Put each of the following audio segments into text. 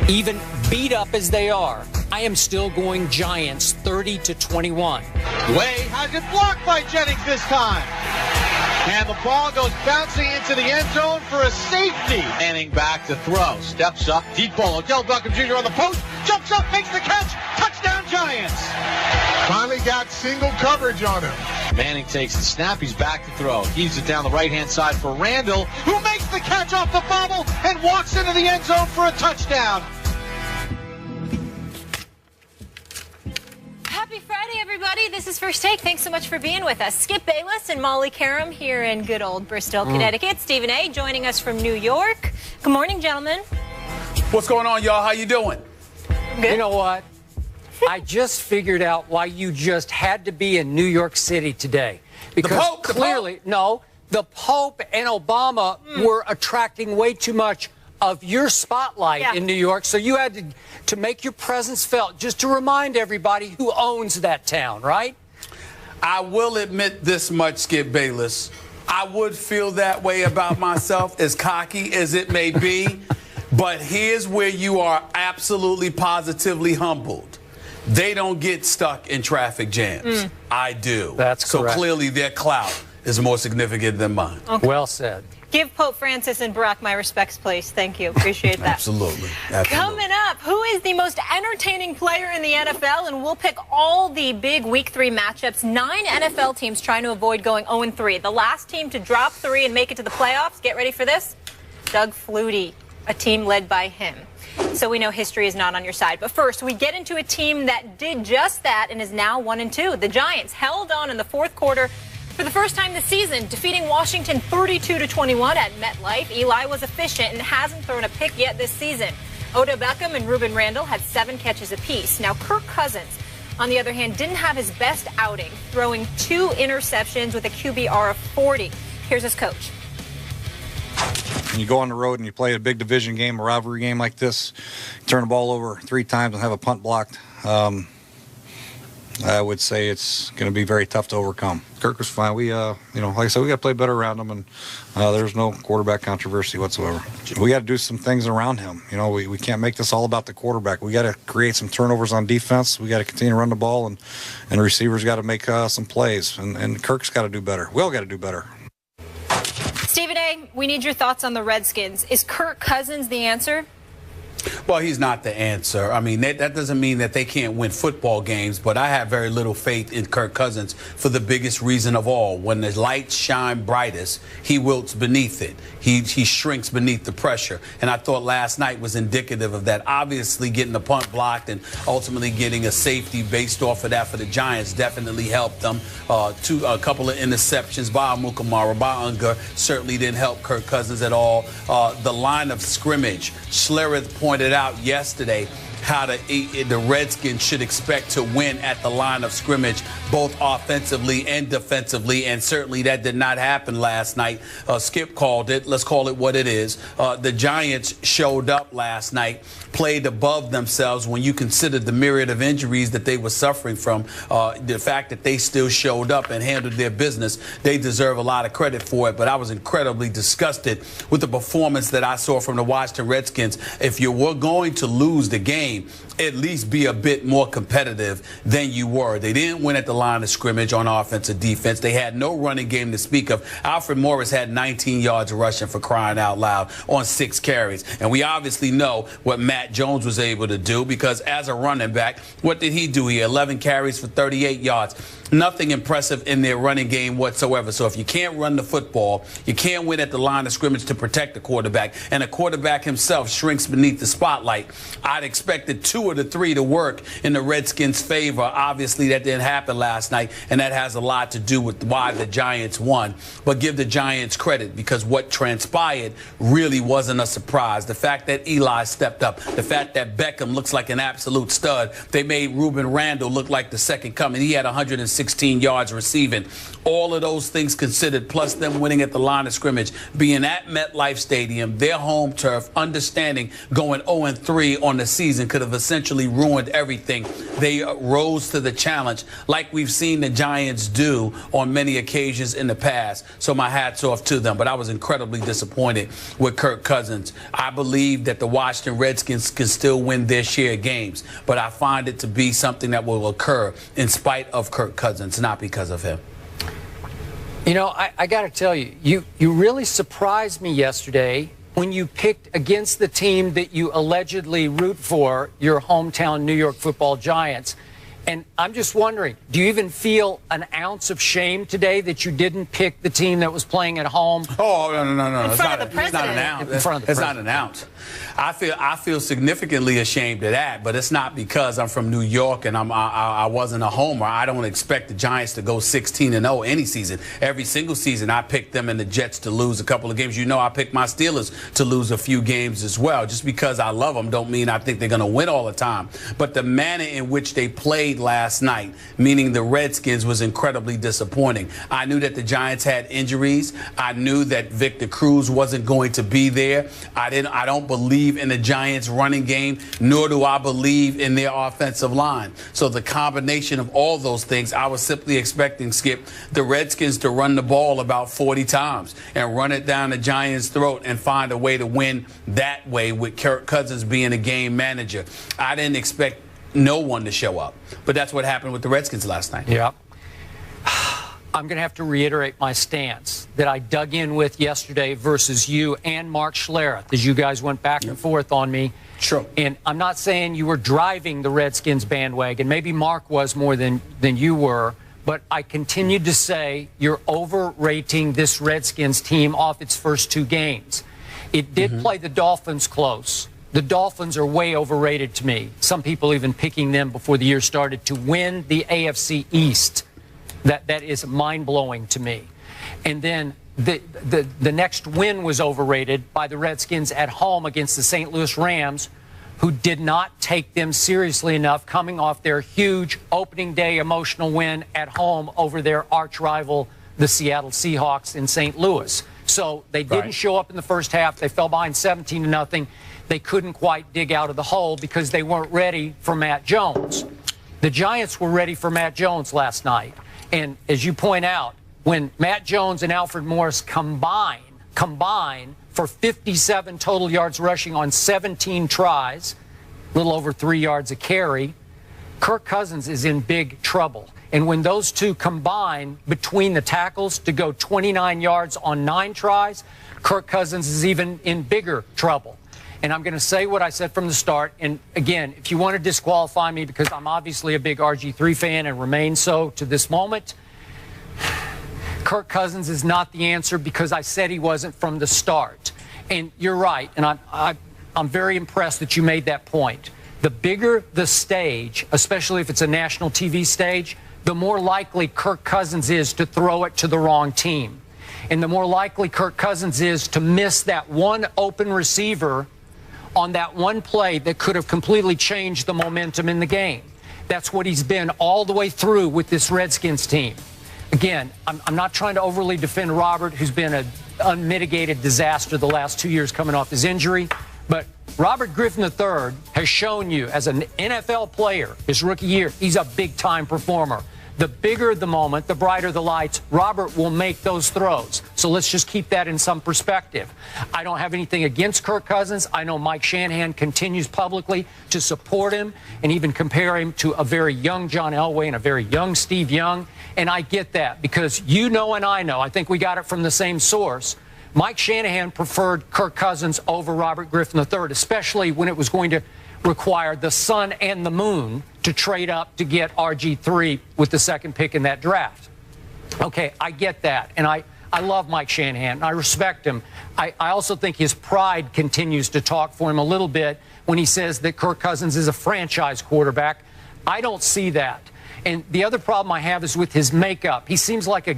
Even beat up as they are, I am still going Giants 30-21. Way has it blocked by Jennings this time. And the ball goes bouncing into the end zone for a safety. Manning back to throw. Steps up. Deep ball. Odell Beckham Jr. on the post. Jumps up. Makes the catch. Touchdown Giants. Finally got single coverage on him. Manning takes the snap. He's back to throw. Heaves it down the right-hand side for Randall, who makes the catch off the bobble and walks into the end zone for a touchdown. Happy Friday, everybody. This is First Take. Thanks so much for being with us. Skip Bayless and Molly Karam here in good old Bristol, Connecticut. Stephen A. joining us from New York. Good morning, gentlemen. What's going on, y'all? How you doing? Good. You know what? I just figured out why you just had to be in New York City today. Because clearly, the Pope and Obama were attracting way too much of your spotlight in New York, so you had to make your presence felt, just to remind everybody who owns that town, right? I will admit this much, Skip Bayless. I would feel that way about myself, as cocky as it may be, but here's where you are absolutely positively humbled. They don't get stuck in traffic jams. I do. That's correct. So clearly their clout is more significant than mine. Okay. Well said. Give Pope Francis and Barack my respects, please. Thank you. Appreciate that. Absolutely. Coming up, who is the most entertaining player in the NFL? And we'll pick all the big Week 3 matchups. 9 NFL teams trying to avoid going 0-3. The last team to drop 3 and make it to the playoffs, get ready for this, Doug Flutie, a team led by him. So we know history is not on your side. But first, we get into a team that did just that and is now 1-2. The Giants held on in the fourth quarter for the first time this season, defeating Washington 32-21 at MetLife. Eli was efficient and hasn't thrown a pick yet this season. Odell Beckham and Reuben Randall had 7 catches apiece. Now, Kirk Cousins, on the other hand, didn't have his best outing, throwing 2 interceptions with a QBR of 40. Here's his coach. When you go on the road and you play a big division game, a rivalry game like this, turn the ball over 3 times and have a punt blocked, I would say it's going to be very tough to overcome. Kirk was fine. We, like I said, we got to play better around him, and there's no quarterback controversy whatsoever. We got to do some things around him. We can't make this all about the quarterback. We got to create some turnovers on defense. We got to continue to run the ball, and receivers got to make some plays. And Kirk's got to do better. We all got to do better. Stephen A., we need your thoughts on the Redskins. Is Kirk Cousins the answer? Well, he's not the answer. I mean, that doesn't mean that they can't win football games, but I have very little faith in Kirk Cousins for the biggest reason of all. When the lights shine brightest, he wilts beneath it. He shrinks beneath the pressure. And I thought last night was indicative of that. Obviously, getting the punt blocked and ultimately getting a safety based off of that for the Giants definitely helped them. A couple of interceptions by Amukamara, by Unger, certainly didn't help Kirk Cousins at all. The line of scrimmage, Schlereth pointed out yesterday how the Redskins should expect to win at the line of scrimmage, both offensively and defensively, and certainly that did not happen last night. Skip called it. Let's call it what it is. The Giants showed up last night, played above themselves when you consider the myriad of injuries that they were suffering from. The fact that they still showed up and handled their business, they deserve a lot of credit for it. But I was incredibly disgusted with the performance that I saw from the Washington Redskins. If you were going to lose the game, at least be a bit more competitive than you were. They didn't win at the line of scrimmage on offense or defense. They had no running game to speak of. Alfred Morris had 19 yards rushing, for crying out loud, on 6 carries. And we obviously know what Matt Jones was able to do, because as a running back, what did he do here? 11 carries for 38 yards. Nothing impressive in their running game whatsoever. So if you can't run the football, you can't win at the line of scrimmage to protect the quarterback, and the quarterback himself shrinks beneath the spotlight, I'd expected 2 of the 3 to work in the Redskins' favor. Obviously, that didn't happen last night, and that has a lot to do with why the Giants won. But give the Giants credit, because what transpired really wasn't a surprise. The fact that Eli stepped up, the fact that Beckham looks like an absolute stud, they made Reuben Randall look like the second coming. He had 106 16 yards receiving. All of those things considered, plus them winning at the line of scrimmage, being at MetLife Stadium, their home turf, understanding going 0-3 on the season could have essentially ruined everything. They rose to the challenge like we've seen the Giants do on many occasions in the past. So my hat's off to them. But I was incredibly disappointed with Kirk Cousins. I believe that the Washington Redskins can still win their share of games, but I find it to be something that will occur in spite of Kirk Cousins, not because of him. You know, I got to tell you, you really surprised me yesterday when you picked against the team that you allegedly root for, your hometown New York Football Giants. And I'm just wondering, do you even feel an ounce of shame today that you didn't pick the team that was playing at home? Oh, no. In front of the president. It's not an ounce. In front of the It's not an ounce. I feel significantly ashamed of that, but it's not because I'm from New York and I wasn't a homer. I don't expect the Giants to go 16-0 any season. Every single season, I picked them and the Jets to lose a couple of games. You know, I picked my Steelers to lose a few games as well. Just because I love them don't mean I think they're going to win all the time. But the manner in which they played last night, meaning the Redskins, was incredibly disappointing. I knew that the Giants had injuries. I knew that Victor Cruz wasn't going to be there. I don't believe in the Giants running game, nor do I believe in their offensive line. So the combination of all those things, I was simply expecting, Skip, the Redskins to run the ball about 40 times and run it down the Giants' throat and find a way to win that way with Kirk Cousins being a game manager. I didn't expect no one to show up. But that's what happened with the Redskins last night. Yeah. I'm going to have to reiterate my stance that I dug in with yesterday versus you and Mark Schlereth, as you guys went back and forth on me. Sure. And I'm not saying you were driving the Redskins bandwagon. Maybe Mark was more than you were. But I continued to say you're overrating this Redskins team off its first two games. It did play the Dolphins close. The Dolphins are way overrated to me. Some people even picking them before the year started to win the AFC East. That is mind-blowing to me. And then the next win was overrated by the Redskins at home against the St. Louis Rams, who did not take them seriously enough coming off their huge opening day emotional win at home over their arch rival, the Seattle Seahawks in St. Louis. So they didn't show up in the first half. They fell behind 17-0. They couldn't quite dig out of the hole because they weren't ready for Matt Jones. The Giants were ready for Matt Jones last night. And as you point out, when Matt Jones and Alfred Morris combine for 57 total yards rushing on 17 tries, a little over 3 yards a carry, Kirk Cousins is in big trouble. And when those two combine between the tackles to go 29 yards on 9 tries, Kirk Cousins is even in bigger trouble. And I'm going to say what I said from the start. And again, if you want to disqualify me, because I'm obviously a big RG3 fan and remain so to this moment, Kirk Cousins is not the answer because I said he wasn't from the start. And you're right. And I'm very impressed that you made that point. The bigger the stage, especially if it's a national TV stage, the more likely Kirk Cousins is to throw it to the wrong team. And the more likely Kirk Cousins is to miss that one open receiver on that one play that could have completely changed the momentum in the game. That's what he's been all the way through with this Redskins team. Again, I'm not trying to overly defend Robert, who's been an unmitigated disaster the last 2 years coming off his injury. But Robert Griffin III has shown you as an NFL player his rookie year, he's a big-time performer. The bigger the moment, the brighter the lights, Robert will make those throws. So let's just keep that in some perspective. I don't have anything against Kirk Cousins. I know Mike Shanahan continues publicly to support him and even compare him to a very young John Elway and a very young Steve Young. And I get that because you know and I know, I think we got it from the same source. Mike Shanahan preferred Kirk Cousins over Robert Griffin III, especially when it was going to require the sun and the moon to trade up to get RG3 with the second pick in that draft. Okay, I get that. And I love Mike Shanahan. I respect him. I also think his pride continues to talk for him a little bit when he says that Kirk Cousins is a franchise quarterback. I don't see that. And the other problem I have is with his makeup. He seems like a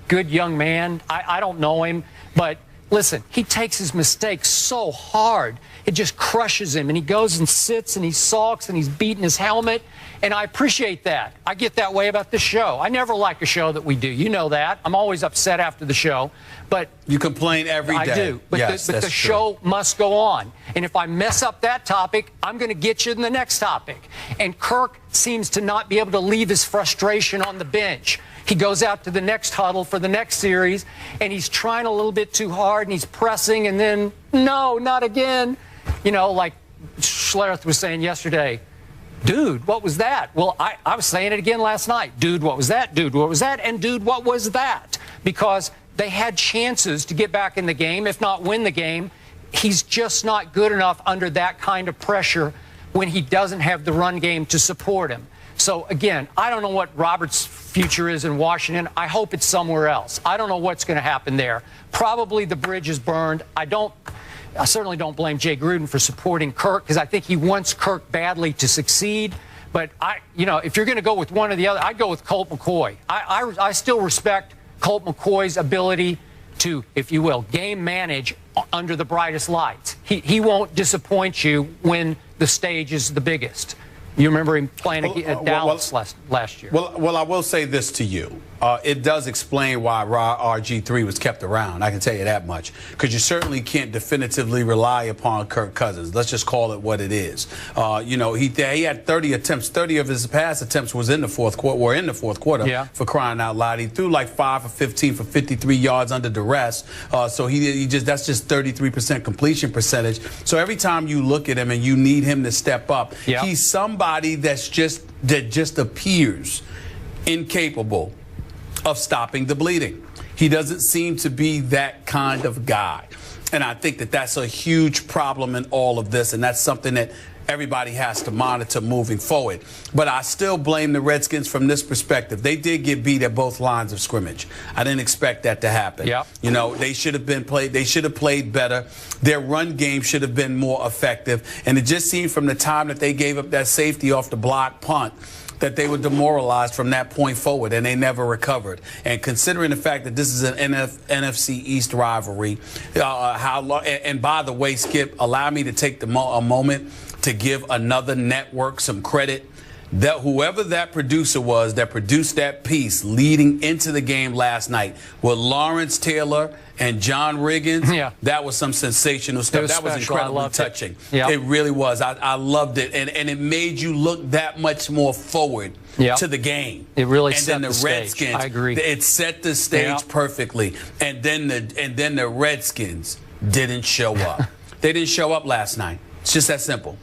good young man. I don't know him, but listen, he takes his mistakes so hard. It just crushes him, and he goes and sits and he sulks and he's beating his helmet, and I appreciate that. I get that way about this show. I never like a show that we do. You know that. I'm always upset after the show, but you complain every day. I do, but yes, the show must go on. And if I mess up that topic, I'm going to get you in the next topic. And Kirk seems to not be able to leave his frustration on the bench. He goes out to the next huddle for the next series, and he's trying a little bit too hard, and he's pressing, and then, no, not again. You know, like Schlereth was saying yesterday, dude, what was that? Well, I was saying it again last night. Dude, what was that? Dude, what was that? And dude, what was that? Because they had chances to get back in the game, if not win the game. He's just not good enough under that kind of pressure when he doesn't have the run game to support him. So, again, I don't know what Robert's future is in Washington. I hope it's somewhere else. I don't know what's going to happen there. Probably the bridge is burned. I certainly don't blame Jay Gruden for supporting Kirk, because I think he wants Kirk badly to succeed. But, if you're going to go with one or the other, I'd go with Colt McCoy. I still respect Colt McCoy's ability to, if you will, game manage under the brightest lights. He won't disappoint you when the stage is the biggest. You remember him playing at Dallas last year. Well, I will say this to you. It does explain why RG3 was kept around. I can tell you that much. Because you certainly can't definitively rely upon Kirk Cousins. Let's just call it what it is. He had 30 attempts. 30 of his pass attempts were in the fourth quarter. Yeah. For crying out loud. He threw like 5 for 15 for 53 yards under duress. So that's just 33% completion percentage. So every time you look at him and you need him to step up, yeah, he's somebody that just appears incapable of stopping the bleeding. He doesn't seem to be that kind of guy. And I think that that's a huge problem in all of this, and that's something that everybody has to monitor moving forward. But I still blame the Redskins from this perspective. They did get beat at both lines of scrimmage. I didn't expect that to happen. Yep. They should have played better. Their run game should have been more effective. And it just seemed from the time that they gave up that safety off the block punt that they were demoralized from that point forward, and they never recovered. And considering the fact that this is an NFC East rivalry, and by the way, Skip, allow me to take a moment to give another network some credit. That whoever that producer was that produced that piece leading into the game last night with Lawrence Taylor and John Riggins, yeah, that was some sensational stuff. That was incredibly touching. Yep. It really was. I loved it, and it made you look that much more forward, yep, to the game. It really and set then the Redskins, stage. I agree. It set the stage, yep, perfectly. And then the Redskins didn't show up. They didn't show up last night. It's just that simple.